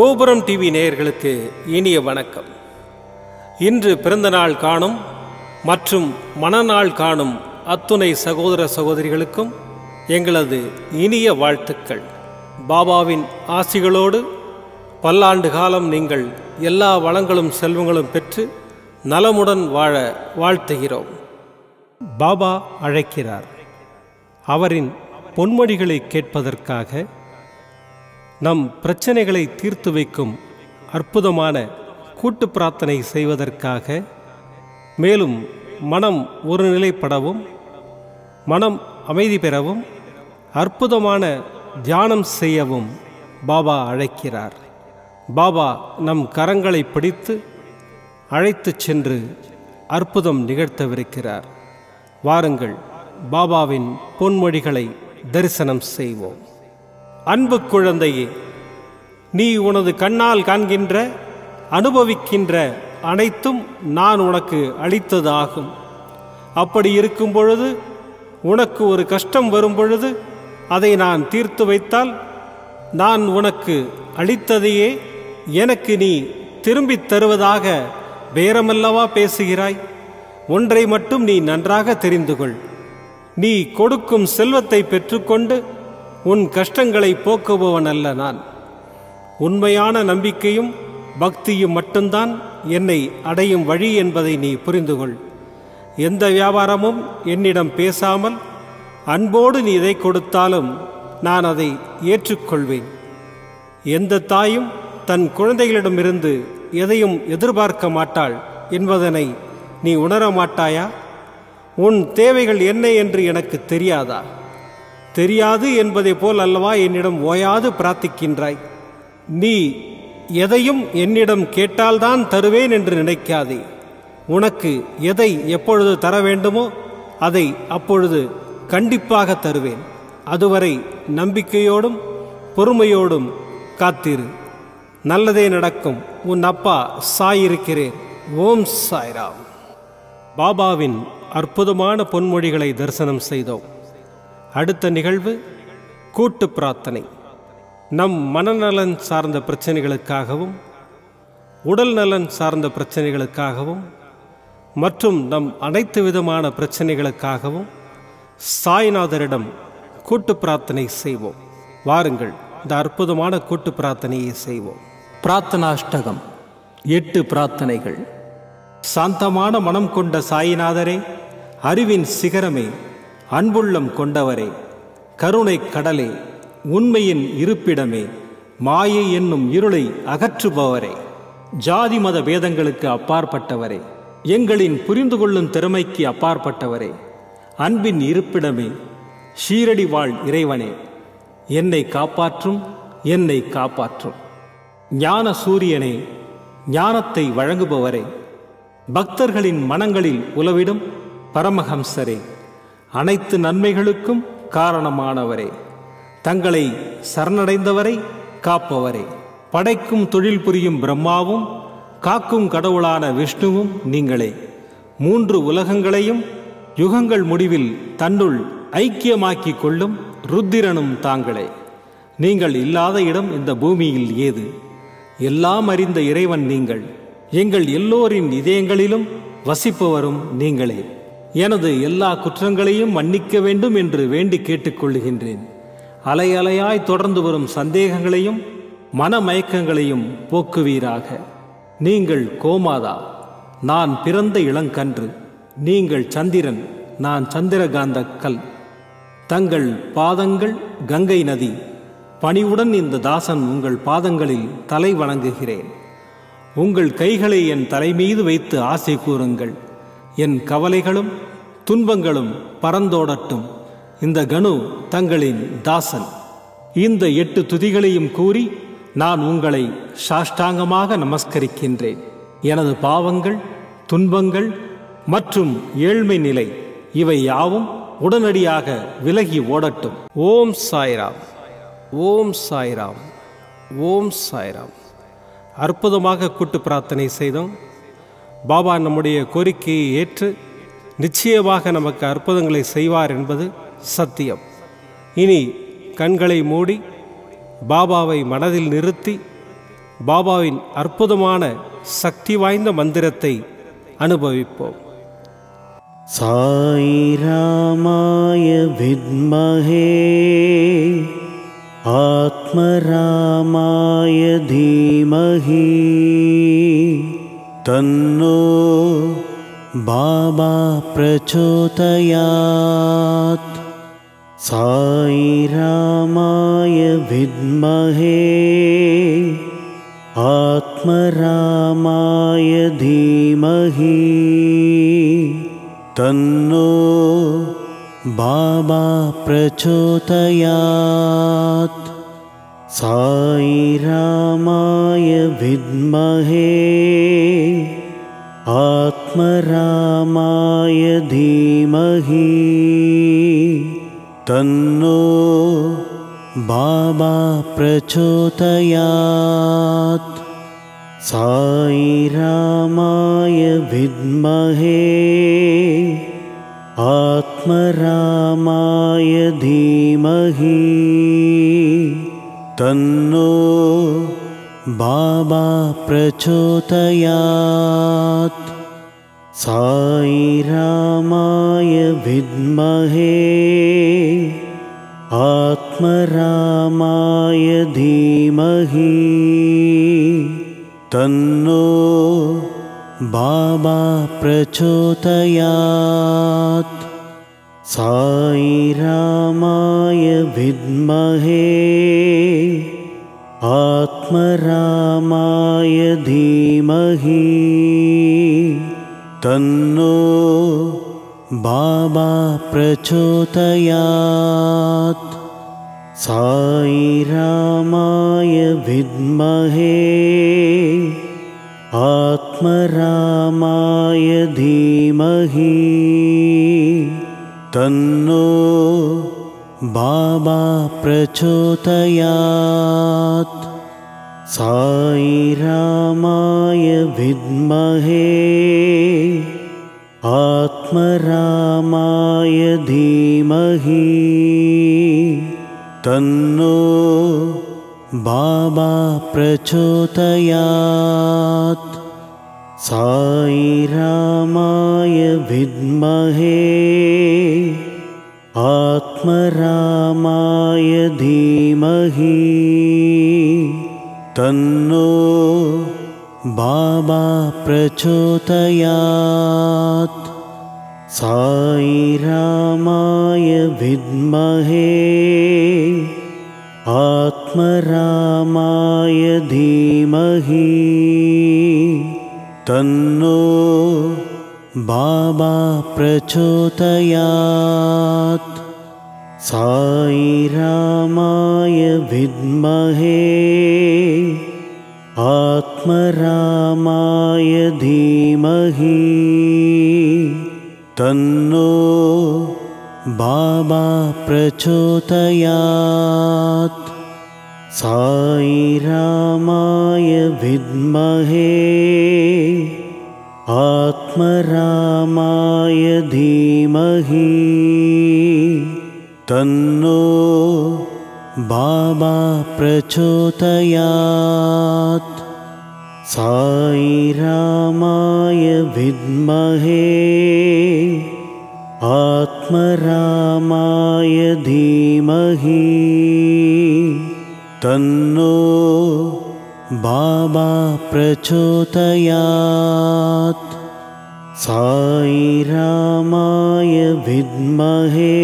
கோபுரம் டிவி நேயர்களுக்கு இனிய வணக்கம். இன்று பிறந்தநாள் காணும் மற்றும் மணநாள் காணும் அத்துணை சகோதர சகோதரிகளுக்கும் எங்களது இனிய வாழ்த்துக்கள். பாபாவின் ஆசிகளோடு பல்லாண்டு காலம் நீங்கள் எல்லா வளங்களும் செல்வங்களும் பெற்று நலமுடன் வாழ வாழ்த்துகிறோம். பாபா அழைக்கிறார். அவரின் பொன்மொழிகளை கேட்பதற்காக, நம் பிரச்சனைகளை தீர்த்து வைக்கும் அற்புதமான கூட்டு பிரார்த்தனை செய்வதற்காக, மேலும் மனம் ஒருநிலைப்படவும் மனம் அமைதி பெறவும் அற்புதமான தியானம் செய்யவும் பாபா அழைக்கிறார். பாபா நம் கரங்களை பிடித்து அழைத்துச் சென்று அற்புதம் நிகழ்த்தவிருக்கிறார். வாருங்கள், பாபாவின் பொன்மொழிகளை தரிசனம் செய்வோம். அன்பு குழந்தையே, நீ உனது கண்ணால் காண்கின்ற அனுபவிக்கின்ற அனைத்தும் நான் உனக்கு அளித்ததாகும். அப்படி இருக்கும் பொழுது, உனக்கு ஒரு கஷ்டம் வரும் பொழுது அதை நான் தீர்த்து வைத்தால், நான் உனக்கு அளித்ததையே எனக்கு நீ திரும்பித் தருவதாக பேரமல்லவா பேசுகிறாய்? ஒன்றை மட்டும் நீ நன்றாக தெரிந்து கொள். நீ கொடுக்கும் செல்வத்தை பெற்றுக்கொண்டு உன் கஷ்டங்களை போக்குபவன் அல்ல நான். உண்மையான நம்பிக்கையும் பக்தியும் மட்டும்தான் என்னை அடையும் வழி என்பதை நீ புரிந்து கொள். எந்த வியாபாரமும் என்னிடம் பேசாமல் அன்போடு நீ எதை கொடுத்தாலும் நான் அதை ஏற்றுக்கொள்வேன். எந்த தாயும் தன் குழந்தைகளிடமிருந்து எதையும் எதிர்பார்க்க மாட்டாள் என்பதனை நீ உணர மாட்டாயா? உன் தேவைகள் என்ன என்று எனக்கு தெரியாதா? தெரியாது என்பதை போல் அல்லவா என்னிடம் ஓயாது பிரார்த்திக்கின்றாய்? நீ எதையும் என்னிடம் கேட்டால்தான் தருவேன் என்று நினைக்காதே. உனக்கு எதை எப்பொழுது தர வேண்டுமோ அதை அப்பொழுது கண்டிப்பாக தருவேன். அதுவரை நம்பிக்கையோடும் பொறுமையோடும் காத்திரு. நல்லதே நடக்கும். உன் அப்பா சாயிருக்கிறேன். ஓம் சாய்ராம். பாபாவின் அற்புதமான பொன்மொழிகளை தரிசனம் செய்தோம். அடுத்த நிகழ்வு கூட்டு பிரார்த்தனை. நம் மனநலன் சார்ந்த பிரச்சனைகளுக்காகவும், உடல் நலன் சார்ந்த பிரச்சனைகளுக்காகவும் மற்றும் நம் அனைத்து விதமான பிரச்சனைகளுக்காகவும் சாய்நாதரிடம் கூட்டு பிரார்த்தனை செய்வோம். வாருங்கள், இந்த அற்புதமான கூட்டு பிரார்த்தனையை செய்வோம். பிரார்த்தனாஷ்டகம். 8 பிரார்த்தனைகள். சாந்தமான மனம் கொண்ட சாயிநாதரே, அறிவின் சிகரமே, அன்புள்ளம் கொண்டவரே, கருணை கடலே, உண்மையின் இருப்பிடமே, மாயை என்னும் இருளை அகற்றுபவரே, ஜாதி மத பேதங்களுக்கு அப்பாற்பட்டவரே, எங்களின் புரிந்து கொள்ளும் திறமைக்கு அப்பாற்பட்டவரே, அன்பின் இருப்பிடமே, ஷீரடி வாழ் இறைவனே, என்னை காப்பாற்றும், என்னை காப்பாற்றும். ஞான சூரியனே, ஞானத்தை வழங்குபவரே, பக்தர்களின் மனங்களில் உலவிடும் பரமஹம்சரே, அனைத்து நன்மைகளுக்கும் காரணமானவரே, தங்களை சரணடைந்தவரை காப்பவரே, படைக்கும் தொழில் புரியும் பிரம்மாவும் காக்கும் கடவுளான விஷ்ணுவும் நீங்களே, 3 உலகங்களையும் யுகங்கள் முடிவில் தன்னுள் ஐக்கியமாக்கிக் கொள்ளும் ருத்திரனும் தாங்களே. நீங்கள் இல்லாத இடம் இந்த பூமியில் ஏது? எல்லாம் அறிந்த இறைவன் நீங்கள். எங்கள் எல்லோரின் இதயங்களிலும் வசிப்பவரும் நீங்களே. எனது எல்லா குற்றங்களையும் மன்னிக்க வேண்டும் என்று வேண்டி கேட்டுக்கொள்ளுகின்றேன். அலை அலையாய் தொடர்ந்து வரும் சந்தேகங்களையும் மனமயக்கங்களையும் போக்குவீராக. நீங்கள் கோமாதா, நான் பிறந்த இளங்கன்று. நீங்கள் சந்திரன், நான் சந்திரகாந்த கல். தங்கள் பாதங்கள் கங்கை நதி. பணிவுடன் இந்த தாசன் உங்கள் பாதங்களில் தலை வணங்குகிறேன். உங்கள் கைகளை என் தலைமீது வைத்து ஆசை கூறுங்கள். என் கவலைகளும் துன்பங்களும் பறந்தோடட்டும். இந்த கணு தங்களின் தாசன். இந்த 8 துதிகளையும் கூறி நான் உங்களை சாஷ்டாங்கமாக நமஸ்கரிக்கின்றேன். எனது பாவங்கள், துன்பங்கள் மற்றும் ஏழ்மை நிலை இவை யாவும் உடனடியாக விலகி ஓடட்டும். ஓம் சாய்ராம், ஓம் சாய்ராம், ஓம் சாய்ராம். அற்புதமாக கூட்டு பிரார்த்தனை செய்தோம். பாபா நம்முடைய கோரிக்கையை ஏற்று நிச்சயமாக நமக்கு அற்புதங்களை செய்வார் என்பது சத்தியம். இனி கண்களை மூடி பாபாவை மனதில் நிறுத்தி பாபாவின் அற்புதமான சக்தி வாய்ந்த மந்திரத்தை அனுபவிப்போம். சாய் ராமாய வித்மஹே ஆத்மராமாய தீமஹி தன்னோ பாபா பிரச்சோதயாத். சாய் ராமாய வித்மஹே ஆத்மராமாய தீமஹி தன்னோ பாபா பிரச்சோதயாத். சாய் ராமாய வித்மஹே ஆத்மராமாய தீமஹி தன்னோ பாபா பிரச்சோதயாத். சாய் ராமாய வித்மஹே ஆத்மராமாய தீமஹி தன்னோ பாபா பிரச்சோதயாத். சாய் ராமாய வித்மஹே ஆத்மராமாய தீமஹி தன்னோ பாபா பிரச்சோதயாத். சாய் ராமாய வித்மஹே ஆத்மராமாய தீமஹி தன்னோ பாபா பிரச்சோதயாத். சாய் ராமாய வித்மஹே ஆத்மராமாய தீமஹி தன்னோ பாபா பிரச்சோதயாத். சாய் ராமாய வித்மஹே ஆத்மராமாய தீமஹி தன்னோ பாபா பிரச்சோதயாத். சாய் ராமாய வித்மஹே ஆத்மராமாய தீமஹி தன்னோ பாபா பிரச்சோதயாத். சாய் ராமாய வித்மஹே ஆத்மராமாய தீமஹி தன்னோ பாபா பிரச்சோதயாத். சாய் ராமாய வித்மஹே ஆத்மராமாய தீமஹி தன்னோ பாபா பிரச்சோதயாத். சாய் ராமாய வித்மஹே ஆத்மராமாய தீமஹி தன்னோ பாபா பிரச்சோதயாத். சாய் ராமாய வித்மஹே ஆத்மராமாய தீமஹி தன்னோ பாபா பிரச்சோதயாத். சாய் ராமாய வித்மஹே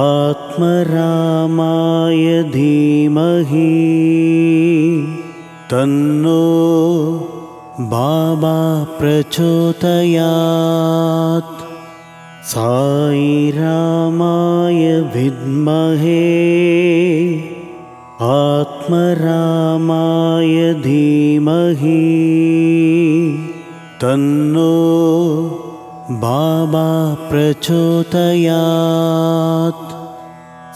ஆத்மராமாய தீமஹி தன்னோ பாபா பிரச்சோதயாத். சாய் ராமாய வித்மஹே ஆத்மராமாய தீமஹி தன்னோ பாபா பிரச்சோதயாத்.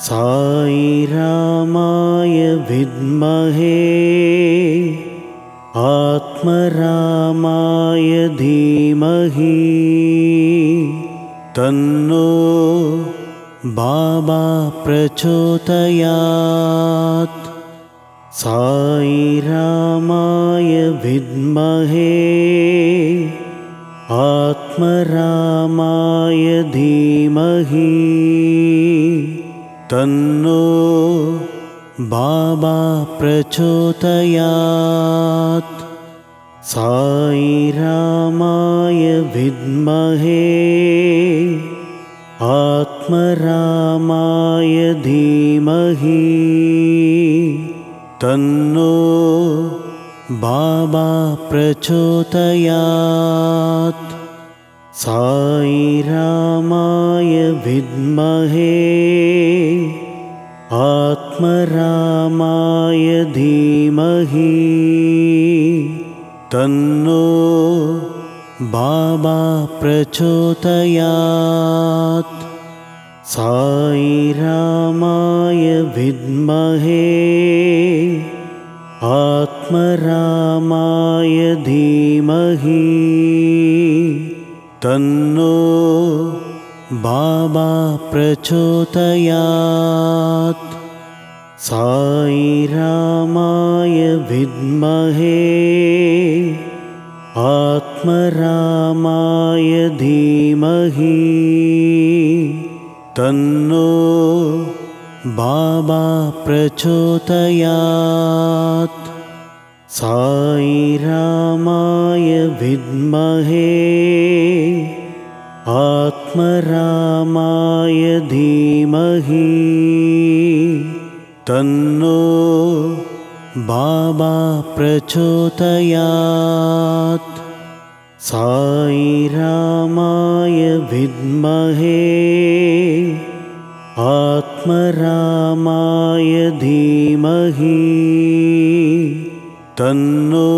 சாய் ராமாய வித்மஹே ஆத்மராமாய தீமஹி தன்னோ பாபா பிரச்சோதயாத். साई रामाय विद्महे आत्मरामाय धीमहि तन्नो बाबा प्रचोदयात्। साई रामाय विद्महे आत्मरामाय धीमहि तन्नो बाबा प्रचोदयात्। साई रामाय विद्महे आत्मरामाय धीमहि तन्नो बाबा प्रचोदयात्। साई रामाय विद्महे आत्मरामाय धीमहि तन्नो बाबा प्रचोदयात्। साई रामाय विद्महे आत्मरामाय धीमहि तन्नो बाबा प्रचोदयात्। साई रामाय विद्महे आत्मरामाय धीमहि तन्नो बाबा प्रचोदयात्। साई रामाय विद्महे आत्मरामाय धीमहि तन्नो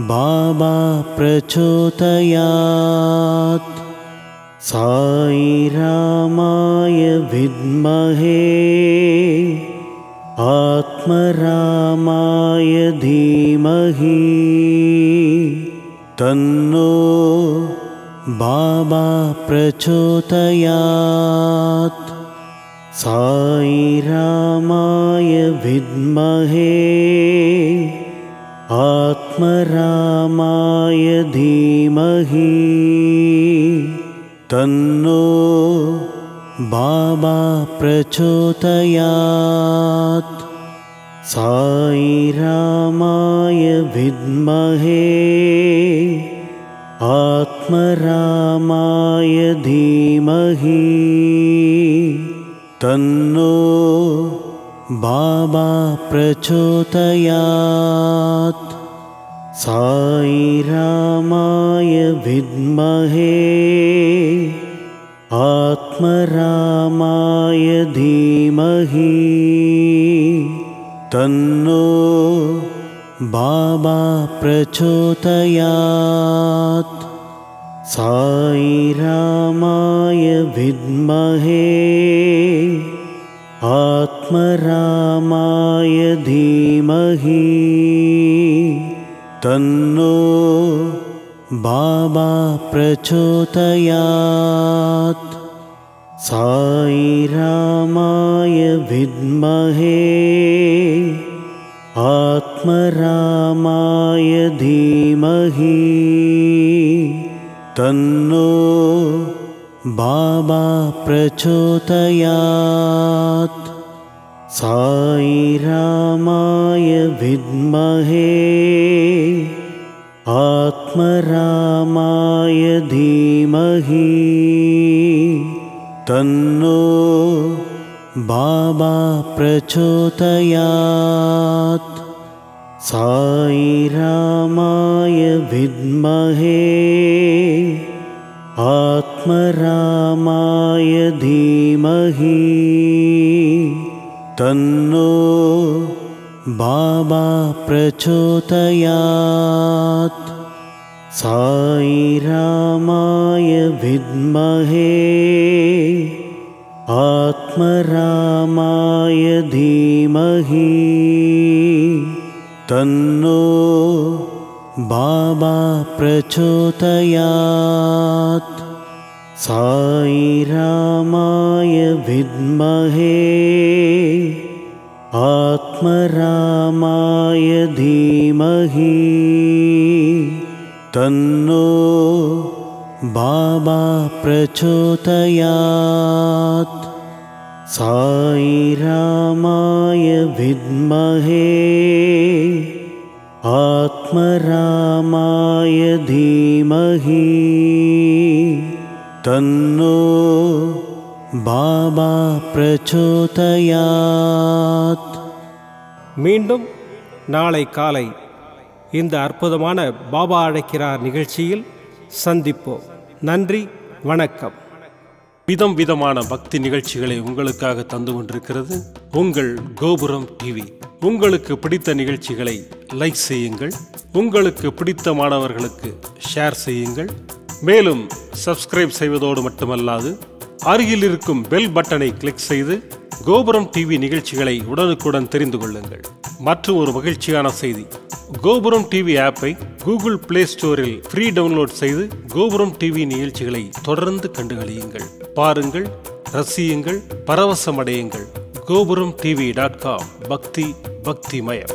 बाबा प्रचोदयात्। साई रामाय विद्महे आत्मरामाय धीमहि तन्नो बाबा प्रचोदयात्। साई रामाय विद्महे आत्मरामाय धीमहि तन्नो बाबा प्रचोदयात्। साई रामाय विद्महे आत्मरामाय धीमहि तन्नो बाबा प्रचोदयात्। साई रामाय विद्महे आत्मरामाय धीमहि तन्नो बाबा प्रचोदयात्। साई रामाय विद्महे आत्मरामाय धीमहि तन्नो बाबा प्रचोदयात्। साई रामाय विद्महे आत्मरामाय धीमहि तन्नो बाबा प्रचोदयात्। साई रामाय विद्महे आत्मरामाय धीमहि तन्नो बाबा प्रचोदयात्। साई रामाय विद्महे आत्मरामाय धीमहि तन्नो बाबा प्रचोदयात्। साई रामाय विद्महे आत्मरामाय धीमहि तन्नो बाबा प्रचोदयात्। साई रामाय विद्महे आत्मरामाय धीमहि तन्नो बाबा प्रचोदयात्। साई रामाय विद्महे आत्मरामाय धीमहि तन्नो बाबा प्रचोदयात्। மீண்டும் நாளை காலை இந்த அற்புதமான பாபா அழைக்கிறார் நிகழ்ச்சியில் சந்திப்போம். நன்றி, வணக்கம். விதம் விதமான பக்தி நிகழ்ச்சிகளை உங்களுக்காக தந்து கொண்டிருக்கிறது உங்கள் கோபுரம் டிவி. உங்களுக்கு பிடித்த நிகழ்ச்சிகளை லைக் செய்யுங்கள், உங்களுக்கு பிடித்த மாணவர்களுக்கு ஷேர் செய்யுங்கள். மேலும் சப்ஸ்கிரைப் செய்வதோடு மட்டுமல்லாது அருகில் இருக்கும் பெல் பட்டனை கிளிக் செய்து கோபுரம் டிவி நிகழ்ச்சிகளை உடனுக்குடன் தெரிந்து கொள்ளுங்கள். மற்றும் ஒரு மகிழ்ச்சியான செய்தி, கோபுரம் டிவி ஆப்பை கூகுள் பிளே ஸ்டோரில் ஃப்ரீ டவுன்லோட் செய்து கோபுரம் டிவி நிகழ்ச்சிகளை தொடர்ந்து கண்டுகளியுங்கள். பாருங்கள், ரசியுங்கள், பரவசமடையுங்கள். gopuramtv.com. பக்தி பக்திமயம்.